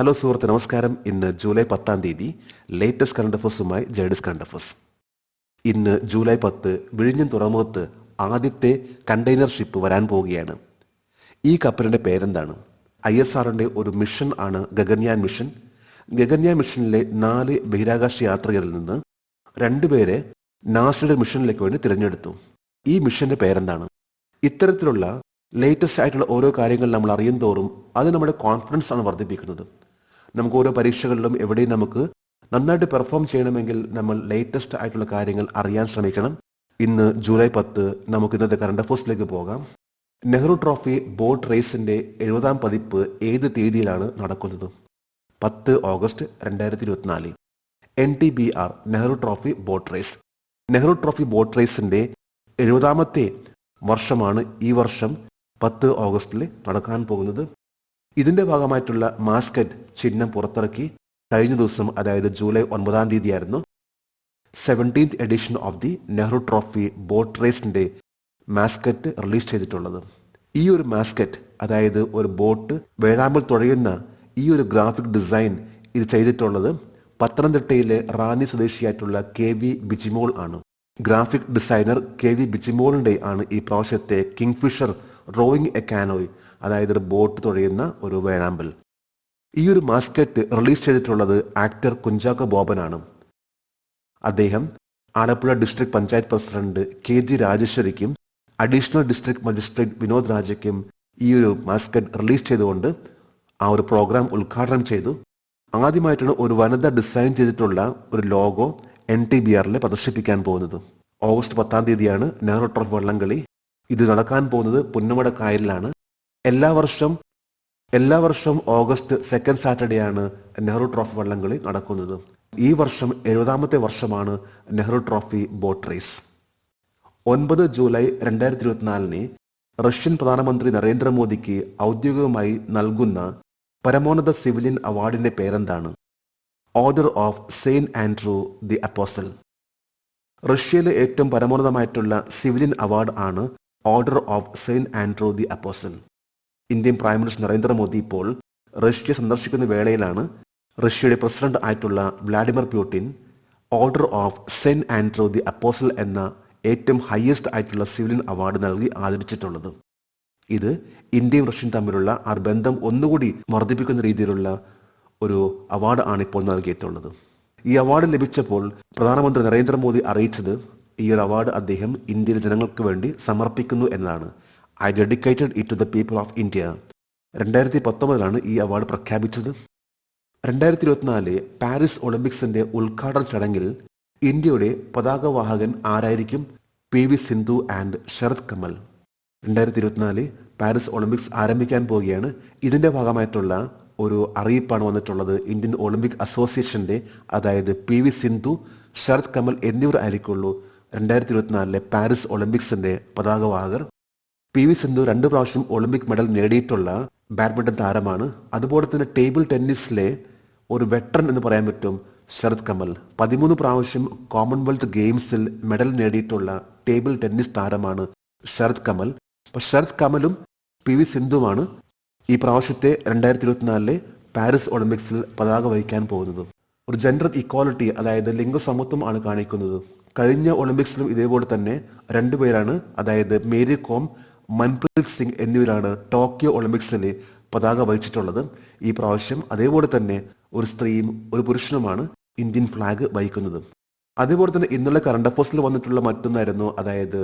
Hello സുഹൃത്ത്, നമസ്കാരം. ഇന്ന് ജൂലൈ 10 ലേറ്റസ്റ്റ് കറണ്ട് അഫേഴ്സുമായി ജേഡിസ് കറണ്ട് അഫേഴ്സ്. ഇന്ന് ജൂലൈ 10 വിഴിഞ്ഞം തുറമുഖത്ത് ആദ്യത്തെ കണ്ടെയ്നർ ഷിപ്പ് വരാൻ പോവുകയാണ്. ഈ കപ്പലിൻ്റെ പേരെന്താണ്? ISROയുടെ ഒരു മിഷൻ ആണ് ഗഗൻയാൻ മിഷൻ. ഗഗൻയാൻ മിഷനിലെ 4 ബഹിരാകാശ യാത്രികരിൽ നിന്ന് 2 പേരെ നാസയുടെ മിഷനിലേക്ക് വേണ്ടി തിരഞ്ഞെടുത്തു. ഈ മിഷന്റെ പേരെന്താണ്? ഇത്തരത്തിലുള്ള ലേറ്റസ്റ്റ് ആയിട്ടുള്ള ഓരോ കാര്യങ്ങൾ നമ്മൾ അറിയും തോറും അത് നമ്മുടെ കോൺഫിഡൻസ് ആണ് വർദ്ധിപ്പിക്കുന്നത്. നമുക്ക് ഓരോ പരീക്ഷകളിലും എവിടെയും നമുക്ക് നന്നായിട്ട് പെർഫോം ചെയ്യണമെങ്കിൽ നമ്മൾ ലേറ്റസ്റ്റ് ആയിട്ടുള്ള കാര്യങ്ങൾ അറിയാൻ ശ്രമിക്കണം. ഇന്ന് ജൂലൈ 10 നമുക്ക് ഇന്നത്തെ കറണ്ട് അഫേഴ്സിലേക്ക് പോകാം. നെഹ്റു ട്രോഫി ബോട്ട് റേസിന്റെ 70ാം പതിപ്പ് ഏത് തീയതിയിലാണ് നടക്കുന്നത്? 10 August 2024. NTBR Nehru trophy boat race. Nehru trophy boat റേസിന്റെ 70ാമത്തെ വർഷമാണ് ഈ വർഷം 10 ഓഗസ്റ്റിൽ നടക്കാൻ പോകുന്നത്. ഇതിന്റെ ഭാഗമായിട്ടുള്ള മാസ്കറ്റ് ചിഹ്നം പുറത്തിറക്കി. കഴിഞ്ഞ ദിവസം, അതായത് ജൂലൈ 9 ആയിരുന്നു 17th edition of the Nehru trophy boat റേസിന്റെ മാസ്കറ്റ് റിലീസ് ചെയ്തിട്ടുള്ളത്. ഈ ഒരു മാസ്കറ്റ്, അതായത് ഒരു ബോട്ട് വേഴാമ്പൽ തുഴയുന്ന ഈ ഒരു ഗ്രാഫിക് ഡിസൈൻ ഇത് ചെയ്തിട്ടുള്ളത് പത്തനംതിട്ടയിലെ റാന്നി സ്വദേശിയായിട്ടുള്ള KV ബിജിമോൾ ആണ്. ഗ്രാഫിക് ഡിസൈനർ KV ബിജിമോളിന്റെ ആണ് ഈ പ്രാവശ്യത്തെ കിങ്ഫിഷർ റോയിങ് എ കാനോയ്, അതായത് ഒരു ബോട്ട് തുഴയുന്ന ഒരു വേഴാമ്പൽ. ഈ ഒരു മാസ്കറ്റ് റിലീസ് ചെയ്തിട്ടുള്ളത് ആക്ടർ കുഞ്ചാക്കോ ബോബനാണ്. അദ്ദേഹം Alappuzha district panchayat president KG രാജേശ്വരിക്കും അഡീഷണൽ ഡിസ്ട്രിക്ട് മജിസ്ട്രേറ്റ് വിനോദ് രാജയ്ക്കും ഈ ഒരു മാസ്കറ്റ് റിലീസ് ചെയ്തുകൊണ്ട് ആ ഒരു പ്രോഗ്രാം ഉദ്ഘാടനം ചെയ്തു. ആദ്യമായിട്ടാണ് ഒരു വനിത ഡിസൈൻ ചെയ്തിട്ടുള്ള ഒരു ലോഗോ NTBRൽ പ്രദർശിപ്പിക്കാൻ പോകുന്നത്. ഓഗസ്റ്റ് 10 നെഹ്റു ട്രോഫി വള്ളംകളി. ഇത് നടക്കാൻ പോകുന്നത് പുന്നമട കായലിലാണ്. എല്ലാ വർഷം ഓഗസ്റ്റ് 2nd സാറ്റർഡേ ആണ് നെഹ്റു ട്രോഫി വള്ളംകളി നടക്കുന്നത്. ഈ വർഷം 70ാമത്തെ വർഷമാണ് Nehru trophy boat raise. 9 July 2024 Russian പ്രധാനമന്ത്രി നരേന്ദ്രമോദിക്ക് ഔദ്യോഗികമായി നൽകുന്ന പരമോന്നത സിവിലിയൻ അവാർഡിന്റെ പേരെന്താണ്? Order of Saint Andrew the apostle. റഷ്യയിലെ ഏറ്റവും പരമോന്നതമായിട്ടുള്ള സിവിലിയൻ അവാർഡ് ആണ് order of Saint Andrew the apostle. Indian prime minister Narendra Modi ഇപ്പോൾ റഷ്യ സന്ദർശിക്കുന്ന വേളയിലാണ് റഷ്യയുടെ പ്രസിഡന്റ് ആയിട്ടുള്ള Vladimir Putin order of Saint Andrew the apostle എന്ന ഏറ്റവും ഹയസ്റ്റ് ആയിട്ടുള്ള സിവിലിയൻ അവാർഡ് നൽകി ആദരിച്ചിട്ടുള്ളത്. ഇത് ഇന്ത്യയും റഷ്യയും തമ്മിലുള്ള ആ ബന്ധം ഒന്നുകൂടി വർദ്ധിപ്പിക്കുന്ന രീതിയിലുള്ള ഒരു അവാർഡ് ആണ് ഇപ്പോൾ നൽകിയിട്ടുള്ളത്. ഈ അവാർഡ് ലഭിച്ചപ്പോൾ പ്രധാനമന്ത്രി നരേന്ദ്രമോദി അറിയിച്ചത് ഈ ഒരു അവാർഡ് അദ്ദേഹം ഇന്ത്യയിലെ ജനങ്ങൾക്ക് വേണ്ടി സമർപ്പിക്കുന്നു എന്നതാണ്. I dedicated it to the people of India. 2019 ഈ അവാർഡ് പ്രഖ്യാപിച്ചത്. 2024 പാരീസ് ഒളിമ്പിക്സിന്റെ ഉദ്ഘാടന ചടങ്ങിൽ ഇന്ത്യയുടെ പതാകവാഹകൻ ആരായിരിക്കും? PV Sindhu and Sharath Kamal. 2024 Paris Olympics ആരംഭിക്കാൻ പോവുകയാണ്. ഇതിന്റെ ഭാഗമായിട്ടുള്ള ഒരു അറിയിപ്പാണ് വന്നിട്ടുള്ളത്. ഇന്ത്യൻ ഒളിമ്പിക് അസോസിയേഷന്റെ, അതായത് PV സിന്ധു, ശരത് കമൽ എന്നിവർ ആയിരിക്കുള്ളൂ 2024 പാരീസ് ഒളിമ്പിക്സിന്റെ പതാകവാഹകർ. PV സിന്ധു 2 പ്രാവശ്യം ഒളിമ്പിക് മെഡൽ നേടിയിട്ടുള്ള ബാഡ്മിന്റൺ താരമാണ്. അതുപോലെ തന്നെ ടേബിൾ ടെന്നീസിലെ ഒരു വെറ്ററൻ എന്ന് പറയാൻ പറ്റും ശരത് കമൽ. 13 പ്രാവശ്യം കോമൺവെൽത്ത് ഗെയിംസിൽ മെഡൽ നേടിയിട്ടുള്ള ടേബിൾ ടെന്നീസ് താരമാണ് ശരത് കമൽ. അപ്പൊ ശരത് കമലും PV സിന്ധുവാണ് ഈ പ്രാവശ്യത്തെ 2024 പാരീസ് ഒളിമ്പിക്സിൽ പതാക വഹിക്കാൻ പോകുന്നത്. ഒരു ജെൻഡർ ഇക്വാലിറ്റി, അതായത് ലിംഗസമത്വം ആണ് കാണിക്കുന്നത്. കഴിഞ്ഞ ഒളിമ്പിക്സിലും ഇതേപോലെ തന്നെ 2 പേരാണ്, അതായത് മേരി കോം, മൻപ്രീത് സിംഗ് എന്നിവരാണ് ടോക്കിയോ ഒളിമ്പിക്സിൽ പതാക വഹിച്ചിട്ടുള്ളത്. ഈ പ്രാവശ്യം അതേപോലെ തന്നെ ഒരു സ്ത്രീയും ഒരു പുരുഷനുമാണ് ഇന്ത്യൻ ഫ്ലാഗ് വഹിക്കുന്നത്. അതേപോലെ തന്നെ ഇന്നലെ കറണ്ട് അഫേഴ്സിൽ വന്നിട്ടുള്ള മറ്റൊന്നായിരുന്നു, അതായത്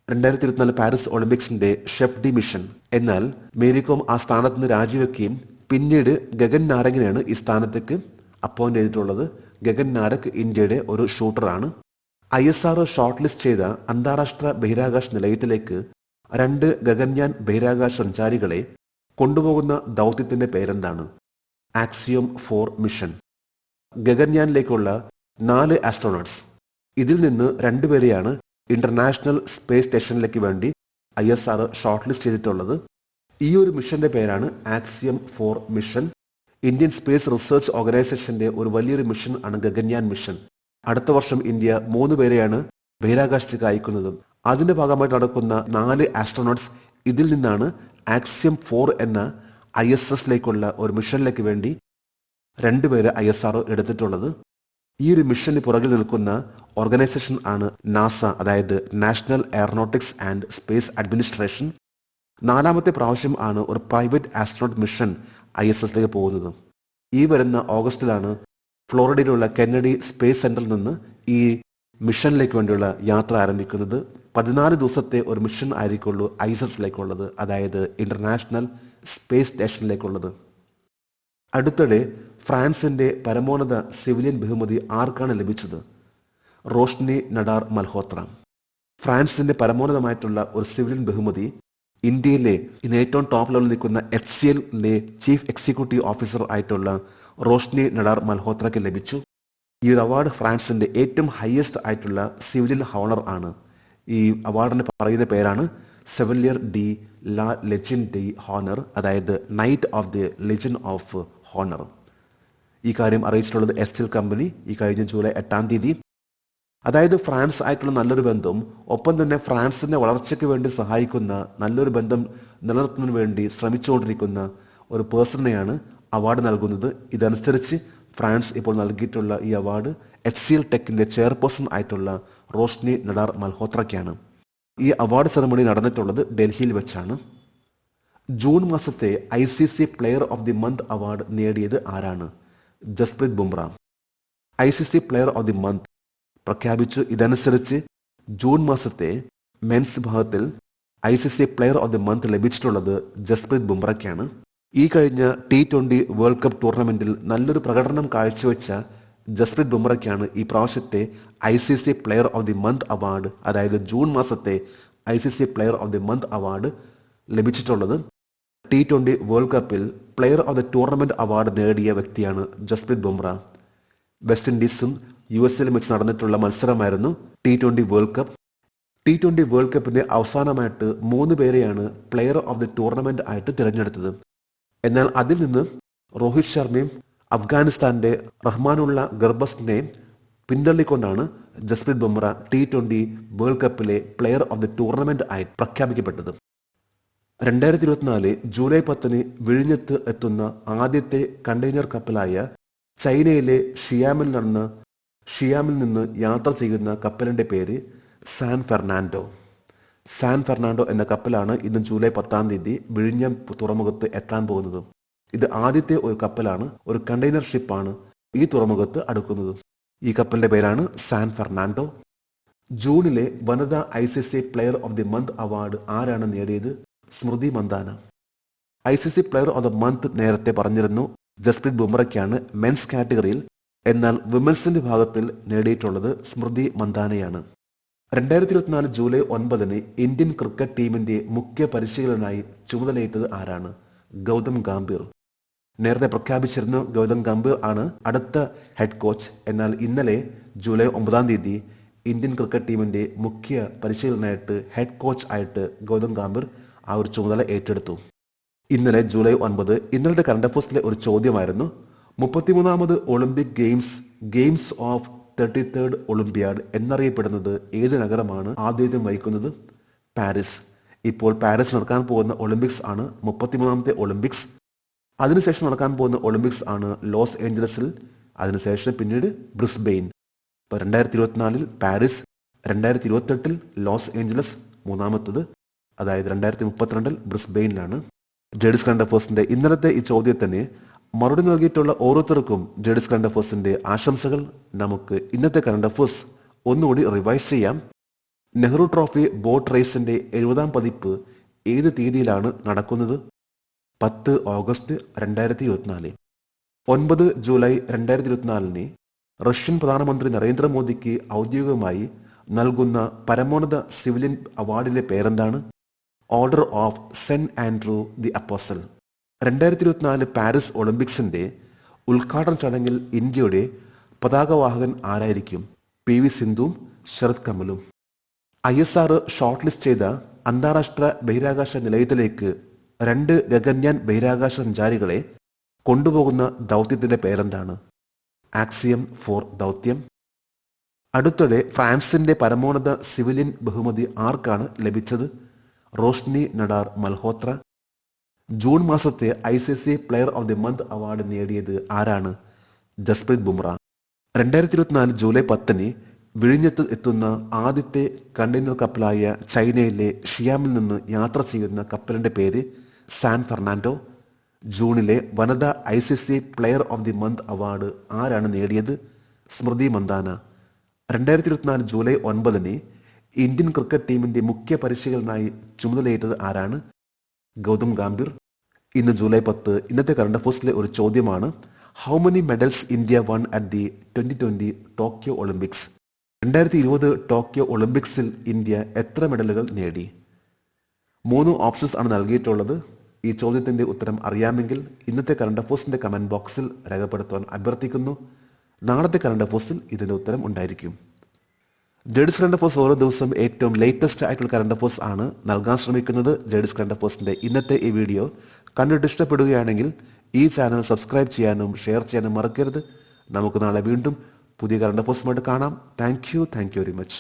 2024 പാരീസ് ഒളിമ്പിക്സിന്റെ ഷെഫ് ഡി മിഷൻ. എന്നാൽ മേരി കോം ആ സ്ഥാനത്ത് നിന്ന് രാജിവെക്കുകയും പിന്നീട് ഗഗൻ നാരങ്ങിനെയാണ് ഈ സ്ഥാനത്തേക്ക് അപ്പോയിന്റ് ചെയ്തിട്ടുള്ളത്. ഗഗൻ നാരക് ഇന്ത്യയുടെ ഒരു ഷൂട്ടറാണ്. ISRO ഷോർട്ട് ലിസ്റ്റ് ചെയ്ത അന്താരാഷ്ട്ര ബഹിരാകാശ നിലയത്തിലേക്ക് 2 ഗഗൻയാൻ ബഹിരാകാശ സഞ്ചാരികളെ കൊണ്ടുപോകുന്ന ദൗത്യത്തിന്റെ പേരെന്താണ്? Axiom 4 mission. ഗഗൻയാനിലേക്കുള്ള 4 ആസ്ട്രോണട്സ്. ഇതിൽ നിന്ന് 2 പേരെയാണ് ഇന്റർനാഷണൽ സ്പേസ് സ്റ്റേഷനിലേക്ക് വേണ്ടി ISRO ഷോർട്ട് ലിസ്റ്റ് ചെയ്തിട്ടുള്ളത്. ഈ ഒരു മിഷന്റെ പേരാണ് axiom 4 mission. Indian space research ഓർഗനൈസേഷന്റെ ഒരു വലിയൊരു മിഷൻ ആണ് ഗഗൻയാൻ മിഷൻ. അടുത്ത വർഷം ഇന്ത്യ 3 പേരെയാണ് ബഹിരാകാശത്തേക്ക് അയക്കുന്നത്. അതിന്റെ ഭാഗമായിട്ട് നടക്കുന്ന 4 ആസ്ട്രോണട്സ് ഇതിൽ നിന്നാണ് ആക്സിയം 4 എന്ന ISSലേക്കുള്ള ഒരു മിഷനിലേക്ക് വേണ്ടി 2 പേര് ISRO എടുത്തിട്ടുള്ളത്. ഈ ഒരു മിഷന് പുറകിൽ നിൽക്കുന്ന ഓർഗനൈസേഷൻ ആണ് നാസ, അതായത് national aeronautics and space administration. 4-മത്തെ പ്രാവശ്യം ആണ് ഒരു പ്രൈവറ്റ് ആസ്ട്രോനോട്ട് മിഷൻ ISSലേക്ക് പോകുന്നത്. ഈ വരുന്ന ഓഗസ്റ്റിലാണ് ഫ്ലോറിഡയിലുള്ള കെന്നഡി സ്പേസ് സെന്ററിൽ നിന്ന് ഈ മിഷനിലേക്ക് വേണ്ടിയുള്ള യാത്ര ആരംഭിക്കുന്നത്. 14 ദിവസത്തെ ഒരു മിഷൻ ആയിരിക്കുള്ളൂ ISSലേക്കുള്ളത്, അതായത് ഇന്റർനാഷണൽ സ്പേസ് സ്റ്റേഷനിലേക്കുള്ളത്. അടുത്തിടെ ഫ്രാൻസിന്റെ പരമോന്നത സിവിലിയൻ ബഹുമതി ആർക്കാണ് ലഭിച്ചത്? റോഷ്നി നഡാർ മൽഹോത്ര. ഫ്രാൻസിന്റെ പരമോന്നതമായിട്ടുള്ള ഒരു സിവിലിയൻ ബഹുമതി ഇന്ത്യയിലെ ഇന്ന് ഏറ്റവും ടോപ്പ് ലെവലിൽ നിൽക്കുന്ന HCLന്റെ ചീഫ് എക്സിക്യൂട്ടീവ് ഓഫീസർ ആയിട്ടുള്ള റോഷ്നി നഡാർ മൽഹോത്രയ്ക്ക് ലഭിച്ചു. ഈ ഒരു അവാർഡ് ഫ്രാൻസിന്റെ ഏറ്റവും ഹയസ്റ്റ് ആയിട്ടുള്ള സിവിലിയൻ ഹോണർ ആണ്. ഈ അവാർഡിന് പറയുന്ന പേരാണ് സെവലിയർ ഡി ലാ ലെജൻഡ് ഡി ഹോണർ, അതായത് knight of the legend of honour. ഈ കാര്യം അറിയിച്ചിട്ടുള്ളത് HCL കമ്പനി ഈ കഴിഞ്ഞ ജൂലൈ 8-ാം തീയതി. അതായത് ഫ്രാൻസ് ആയിട്ടുള്ള നല്ലൊരു ബന്ധം, ഒപ്പം തന്നെ ഫ്രാൻസിന്റെ വളർച്ചയ്ക്ക് വേണ്ടി സഹായിക്കുന്ന നല്ലൊരു ബന്ധം നിലനിർത്തുന്നതിന് വേണ്ടി ശ്രമിച്ചുകൊണ്ടിരിക്കുന്ന ഒരു പേഴ്സണെയാണ് അവാർഡ് നൽകുന്നത്. ഇതനുസരിച്ച് ഫ്രാൻസ് ഇപ്പോൾ നൽകിയിട്ടുള്ള ഈ അവാർഡ് HCL ടെക്കിന്റെ ചെയർപേഴ്സൺ ആയിട്ടുള്ള റോഷ്നി നഡാർ മൽഹോത്രയ്ക്കാണ്. ഈ അവാർഡ് സെറമണി നടന്നിട്ടുള്ളത് ഡൽഹിയിൽ വെച്ചാണ്. ജൂൺ മാസത്തെ ICC player of the month award നേടിയത് ആരാണ്? Jasprit Bumrah. ICC player of the month പ്രഖ്യാപിച്ചു. ഇതനുസരിച്ച് ജൂൺ മാസത്തെ മെൻസ് വിഭാഗത്തിൽ ICC player of the month ലഭിച്ചിട്ടുള്ളത് ജസ്പ്രീത് ബുംറയ്ക്കാണ്. ഈ കഴിഞ്ഞ T20 വേൾഡ് കപ്പ് ടൂർണമെന്റിൽ നല്ലൊരു പ്രകടനം കാഴ്ചവെച്ച ജസ്പ്രീത് ബുംറയ്ക്കാണ് ഈ പ്രാവശ്യത്തെ ICC player of the month award, അതായത് ജൂൺ മാസത്തെ ICC player of the month award ലഭിച്ചിട്ടുള്ളത്. T20 വേൾഡ് കപ്പിൽ player of the tournament award നേടിയ വ്യക്തിയാണ് ജസ്പ്രീത് ബുംറ. വെസ്റ്റ് ഇൻഡീസും USA വെച്ച് നടന്നിട്ടുള്ള മത്സരമായിരുന്നു T20 world cup. T20 world കപ്പിന്റെ അവസാനമായിട്ട് 3 പേരെയാണ് പ്ലെയർ ഓഫ് ദി ടൂർണമെന്റ് ആയിട്ട് തിരഞ്ഞെടുത്തത്. എന്നാൽ അതിൽ നിന്ന് രോഹിത് ശർമ്മയും അഫ്ഗാനിസ്ഥാന്റെ റഹ്മാനുള്ള ഗർബസ്റ്റിനെയും പിന്തള്ളിക്കൊണ്ടാണ് ജസ്പ്രീത് ബുംറ T20 വേൾഡ് കപ്പിലെ പ്ലെയർ ഓഫ് ദി ടൂർണമെന്റ് ആയി പ്രഖ്യാപിക്കപ്പെട്ടത്. 2024 ജൂലൈ 10-ന് വിഴിഞ്ഞത്ത് എത്തുന്ന ആദ്യത്തെ കണ്ടെയ്നർ കപ്പലായ ചൈനയിലെ ഷിയാമിൽ നിന്ന് യാത്ര ചെയ്യുന്ന കപ്പലിന്റെ പേര് സാൻ ഫെർണാണ്ടോ. സാൻ ഫെർണാണ്ടോ എന്ന കപ്പലാണ് ഇന്ന് ജൂലൈ 10-ാം തീയതി വിഴിഞ്ഞം തുറമുഖത്ത് എത്താൻ പോകുന്നത്. ഇത് ആദ്യത്തെ ഒരു കപ്പലാണ്, ഒരു കണ്ടെയ്നർ ഷിപ്പാണ് ഈ തുറമുഖത്ത് അടുക്കുന്നത്. ഈ കപ്പലിന്റെ പേരാണ് സാൻ ഫെർണാണ്ടോ. ജൂണിലെ വനിതാ ICC player of the month award ആരാണ് നേടിയത്? Smriti Mandhana. ICC player of the month നേരത്തെ പറഞ്ഞിരുന്നു ജസ്പ്രീത് ബുംറയ്ക്കാണ് മെൻസ് കാറ്റഗറിയിൽ, എന്നാൽ വിമൻസിന്റെ വിഭാഗത്തിൽ നേടിയിട്ടുള്ളത് സ്മൃതി മന്ദാനയാണ്. 2024 ജൂലൈ 9-ന് ഇന്ത്യൻ ക്രിക്കറ്റ് ടീമിന്റെ മുഖ്യ പരിശീലകനായി ചുമതലയേറ്റത് ആരാണ്? ഗൗതം ഗംഭീർ. നേരത്തെ പ്രഖ്യാപിച്ചിരുന്ന ഗൗതം ഗംഭീർ ആണ് അടുത്ത ഹെഡ് കോച്ച്. എന്നാൽ ഇന്നലെ ജൂലൈ 9-ാം തീയതി ഇന്ത്യൻ ക്രിക്കറ്റ് ടീമിന്റെ മുഖ്യ പരിശീലകനായിട്ട് ഹെഡ് കോച്ച് ആയിട്ട് ഗൗതം ഗംഭീർ ആ ഒരു ചുമതല ഏറ്റെടുത്തു. ഇന്നലെ ജൂലൈ 9 ഇന്നലത്തെ കറണ്ട് അഫയേഴ്സിലെ ഒരു ചോദ്യമായിരുന്നു, 33ാമത് Olympic games of 33rd Olympiad എന്നറിയപ്പെടുന്നത് ഏത് നഗരമാണ് ആതിഥ്യം വഹിക്കുന്നത്? പാരീസ്. ഇപ്പോൾ പാരീസ് നടക്കാൻ പോകുന്ന ഒളിമ്പിക്സ് ആണ് 33ാമത്തെ ഒളിമ്പിക്സ്. അതിനുശേഷം നടക്കാൻ പോകുന്ന ഒളിമ്പിക്സ് ആണ് ലോസ് ഏഞ്ചലസിൽ, അതിനുശേഷം പിന്നീട് ബ്രിസ്ബെയിൻ. ഇപ്പോൾ 2024 പാരീസ്, 2028 ലോസ് ഏഞ്ചലസ്, മൂന്നാമത്തത് അതായത് 2032 ബ്രിസ്ബെയിനിലാണ്. ജേഡിസ് കറണ്ട് അഫയേഴ്സിന്റെ ഇന്നലത്തെ ഈ ചോദ്യത്തിന് മറുപടി നൽകിയിട്ടുള്ള ഓരോരുത്തർക്കും ജേഡിസ് കറണ്ട് അഫയേഴ്സിന്റെ ആശംസകൾ. നമുക്ക് ഇന്നത്തെ കറണ്ട് അഫയേഴ്സ് ഒന്നുകൂടി റിവൈസ് ചെയ്യാം. നെഹ്റു ട്രോഫി ബോട്ട് റേസിന്റെ 70ാം പതിപ്പ് ഏത് തീയതിയിലാണ് നടക്കുന്നത്? 10 ഓഗസ്റ്റ് 2024. 9 ജൂലൈ 2024 റഷ്യൻ പ്രധാനമന്ത്രി നരേന്ദ്രമോദിക്ക് ഔദ്യോഗികമായി നൽകുന്ന പരമോന്നത സിവിലിയൻ അവാർഡിന്റെ പേരെന്താണ്? Order of Saint Andrew the apostle. 2024 Paris ഒളിമ്പിക്സിന്റെ ഉദ്ഘാടന ചടങ്ങിൽ ഇന്ത്യയുടെ പതാകവാഹകൻ ആരായിരിക്കും? PV സിന്ധുവും ശരത് കമലും. ISRO ഷോർട്ട് ലിസ്റ്റ് ചെയ്ത അന്താരാഷ്ട്ര ബഹിരാകാശ നിലയത്തിലേക്ക് 2 ഗഗൻയാൻ ബഹിരാകാശ സഞ്ചാരികളെ കൊണ്ടുപോകുന്ന ദൗത്യത്തിന്റെ പേരെന്താണ്? ആക്സിയം 4 ദൗത്യം. അടുത്തിടെ ഫ്രാൻസിന്റെ പരമോന്നത സിവിലിയൻ ബഹുമതി ആർക്കാണ് ലഭിച്ചത്? റോഷ്നി നഡാർ മൽഹോത്ര. ജൂൺ മാസത്തെ ICC player of the month award നേടിയത് ആരാണ്? ജസ്പ്രീത് ബുംറ. 2024 ജൂലൈ 10 വിഴിഞ്ഞത്ത് എത്തുന്ന ആദ്യത്തെ കണ്ടെയ്നർ കപ്പലായ ചൈനയിലെ ഷിയാമിൽ നിന്ന് യാത്ര ചെയ്യുന്ന കപ്പലിന്റെ പേര് സാൻ ഫെർണാൻഡോ. ജൂണിലെ വനിതാ ICC player of the month award ആരാണ് നേടിയത്? Smriti Mandhana. 2024 July 9 Indian cricket ടീമിന്റെ മുഖ്യ പരിശീലകനായി ചുമതലയേറ്റത് ആരാണ്? ഗൗതം ഗംഭീർ. ഇന്ന് ജൂലൈ 10. ഇന്നത്തെ കറണ്ട് അഫയേഴ്സിലെ ഒരു ചോദ്യമാണ്: how many medals India one at the 2020 Tokyo Olympics? 2020 Tokyo ഒളിമ്പിക്സിൽ ഇന്ത്യ എത്ര മെഡലുകൾ നേടി? 3 ഓപ്ഷൻസ് ആണ് നൽകിയിട്ടുള്ളത്. ഈ ചോദ്യത്തിന്റെ ഉത്തരം അറിയാമെങ്കിൽ ഇന്നത്തെ കറണ്ട് അഫയേഴ്സിന്റെ കമന്റ് ബോക്സിൽ രേഖപ്പെടുത്തുവാൻ അഭ്യർത്ഥിക്കുന്നു. നാളത്തെ കറണ്ട് അഫയേഴ്സിൽ ഇതിന്റെ ഉത്തരം ഉണ്ടായിരിക്കും. ജെഡിസ് കറണ്ട് അഫയേഴ്സ് ഓരോ ദിവസം ഏറ്റവും ലേറ്റസ്റ്റ് ആയിട്ടുള്ള കറണ്ട് അഫയേഴ്സ് ആണ് നൽകാൻ ശ്രമിക്കുന്നത്. ജെഡിസ് കറണ്ട് അഫയേഴ്സിന്റെ ഇന്നത്തെ ഈ വീഡിയോ കണ്ടിട്ട് ഇഷ്ടപ്പെടുകയാണെങ്കിൽ ഈ ചാനൽ സബ്സ്ക്രൈബ് ചെയ്യാനും ഷെയർ ചെയ്യാനും മറക്കരുത്. നമുക്ക് നാളെ വീണ്ടും പുതിയ കറണ്ട് അഫയേഴ്സുമായിട്ട് കാണാം. Thank you very much.